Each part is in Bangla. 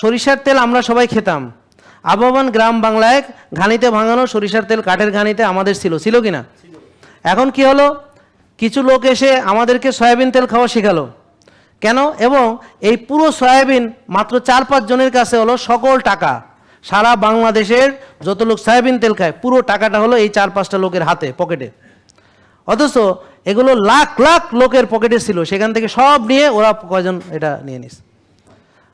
সরিষার তেল আমরা সবাই খেতাম। আবহমান গ্রাম বাংলায় ঘানিতে ভাঙানো সরিষার তেল কাঠের ঘানিতে আমাদের ছিল কি না? এখন কি হলো, কিছু লোক এসে আমাদেরকে সয়াবিন তেল খাওয়া শেখালো। কেন? এবং এই পুরো সয়াবিন মাত্র 4-5 জনের কাছে হলো সকল টাকা। সারা বাংলাদেশের যত লোক সয়াবিন তেল খায় পুরো টাকাটা হলো এই 4-5টা লোকের হাতে, পকেটে। অথচ এগুলো লাখ লাখ লোকের পকেটে ছিল, সেখান থেকে সব নিয়ে ওরা কয়জন এটা নিয়ে নিস।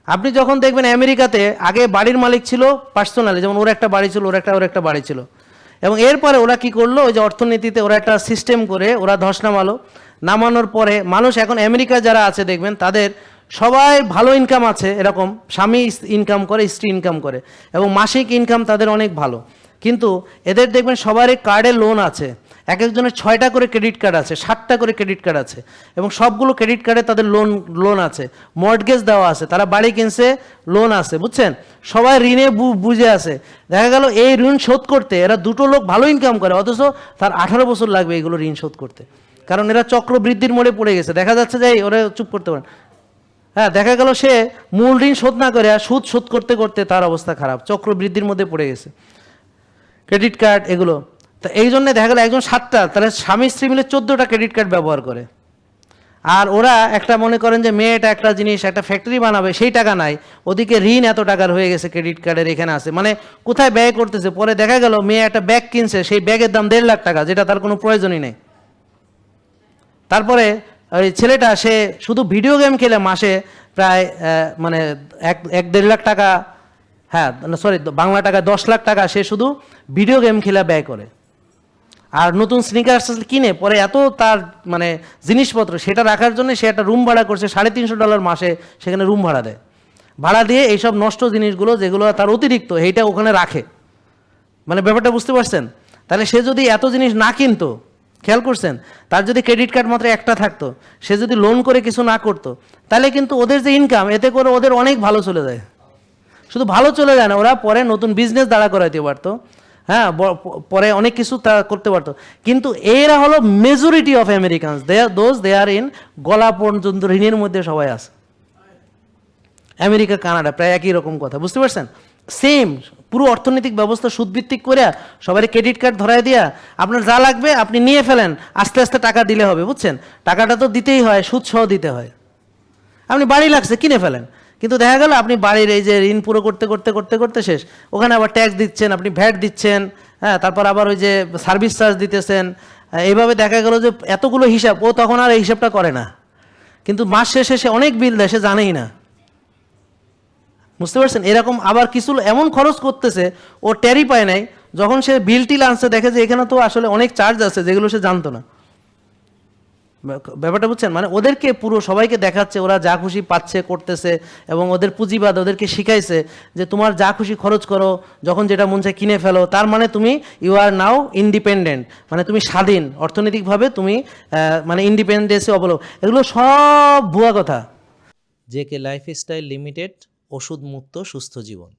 আপনি যখন দেখবেন আমেরিকাতে আগে বাড়ির মালিক ছিল পার্সোনালি, যেমন ওর একটা বাড়ি ছিল, ওর একটা বাড়ি ছিল, এবং এরপরে ওরা কি করলো, ওই যে অর্থনীতিতে ওরা একটা সিস্টেম করে ওরা ধস নামানোর পরে মানুষ এখন আমেরিকা যারা আছে দেখবেন তাদের সবাই ভালো ইনকাম আছে, এরকম স্বামী ইনকাম করে, স্ত্রী ইনকাম করে, এবং মাসিক ইনকাম তাদের অনেক ভালো। কিন্তু এদের দেখবেন সবারই কার্ডে লোন আছে, এক একজনের 6টা করে ক্রেডিট কার্ড আছে, 7টা করে ক্রেডিট কার্ড আছে, এবং সবগুলো ক্রেডিট কার্ডে তাদের লোন আছে, মর্টগেজ দেওয়া আছে, তারা বাড়ি কিনছে, লোন আছে, বুঝছেন? সবাই ঋণে বুঝে আছে। দেখা গেল এই ঋণ শোধ করতে এরা দুটো লোক ভালো ইনকাম করে, অথচ তার 18 বছর লাগবে এগুলো ঋণ শোধ করতে, কারণ এরা চক্রবৃদ্ধির মোড়ে পড়ে গেছে। দেখা যাচ্ছে যে ওরা চুপ করতে পারেন, হ্যাঁ, দেখা গেল সে মূল ঋণ শোধ না করে সুদ শোধ করতে করতে তার অবস্থা খারাপ, চক্রবৃদ্ধির মধ্যে পড়ে গেছে, ক্রেডিট কার্ড এগুলো। তো এই জন্যে দেখা গেল একজন 7টা, তাহলে স্বামী স্ত্রী মিলে 14টা ক্রেডিট কার্ড ব্যবহার করে। আর ওরা একটা মনে করেন যে মেয়েটা একটা জিনিস, একটা ফ্যাক্টরি বানাবে, সেই টাকা নাই, ওদিকে ঋণ এত টাকার হয়ে গেছে ক্রেডিট কার্ডের, এখানে আছে, মানে কোথায় ব্যয় করতেছে। পরে দেখা গেল মেয়ে একটা ব্যাগ কিনছে, সেই ব্যাগের দাম 1.5 লাখ টাকা, যেটা তার কোনো প্রয়োজনই নেই। তারপরে ওই ছেলেটা সে শুধু ভিডিও গেম খেলে মাসে প্রায় মানে 1-1.5 লাখ টাকা, হ্যাঁ সরি বাংলা টাকা 10 লাখ টাকা সে শুধু ভিডিও গেম খেলে ব্যয় করে। আর নতুন স্নিকার্স কিনে পরে এত তার মানে জিনিসপত্র, সেটা রাখার জন্য সে একটা রুম ভাড়া করছে $350 মাসে, সেখানে রুম ভাড়া দেয়, ভাড়া দিয়ে এইসব নষ্ট জিনিসগুলো যেগুলো তার অতিরিক্ত এইটা ওখানে রাখে। মানে ব্যাপারটা বুঝতে পারছেন? তাহলে সে যদি এত জিনিস না কিনতো, খেয়াল করছেন, তার যদি ক্রেডিট কার্ড মাত্র একটা থাকতো, সে যদি লোন করে কিছু না করতো, তাহলে কিন্তু ওদের যে ইনকাম, এতে করে ওদের অনেক ভালো চলে যায়। শুধু ভালো চলে যায় না, ওরা পরে নতুন বিজনেস দাঁড়া করাইতে পারতো, হ্যাঁ, পরে অনেক কিছু তা করতে পারতো। কিন্তু এরা হলো majority of Americans, they are in গলা পর্যন্ত ঋণের মধ্যে সবাই আছে। আমেরিকা কানাডা প্রায় একই রকম কথা, বুঝতে পারছেন? সেম পুরো অর্থনৈতিক ব্যবস্থা সুদভিত্তিক করে সবাই ক্রেডিট কার্ড ধরাই দিয়া আপনার যা লাগবে আপনি নিয়ে ফেলেন, আস্তে আস্তে টাকা দিলে হবে, বুঝছেন? টাকাটা তো দিতেই হয়, সুদ সহ দিতে হয়। আপনি বাড়ি লাগছে কিনে ফেলেন, কিন্তু দেখা গেল আপনি বাড়ির এই যে ঋণ পুরো করতে করতে করতে করতে শেষ, ওখানে আবার ট্যাক্স দিচ্ছেন, আপনি ভ্যাট দিচ্ছেন, হ্যাঁ, তারপর আবার ওই যে সার্ভিস চার্জ দিতেছেন, এইভাবে দেখা গেল যে এতগুলো হিসাব, ও তখন আর এই হিসাবটা করে না, কিন্তু মাস শেষে সে অনেক বিল দেয়, সে জানেই না, বুঝতে পারছেন? এরকম আবার কিছু এমন খরচ করতেছে ও টেরই পায় নাই, যখন সে বিল টিল আনছে দেখে যে এখানে তো আসলে অনেক চার্জ আছে যেগুলো সে জানতো না। ব্যাপারটা বুঝছেন? মানে ওদেরকে পুরো সবাইকে দেখাচ্ছে ওরা যা খুশি পাচ্ছে করতেছে, এবং ওদের পুঁজিবাদ ওদেরকে শিখাইছে যে তোমার যা খুশি খরচ করো, যখন যেটা মন চায় কিনে ফেলো, তার মানে তুমি ইউ আর নাও ইন্ডিপেন্ডেন্ট, মানে তুমি স্বাধীন অর্থনৈতিকভাবে, তুমি মানে ইন্ডিপেন্ডেন্সে অবলম্বন। এগুলো সব ভুয়া কথা। জেকে লাইফস্টাইল লিমিটেড, ওষুধ মুক্ত সুস্থ জীবন।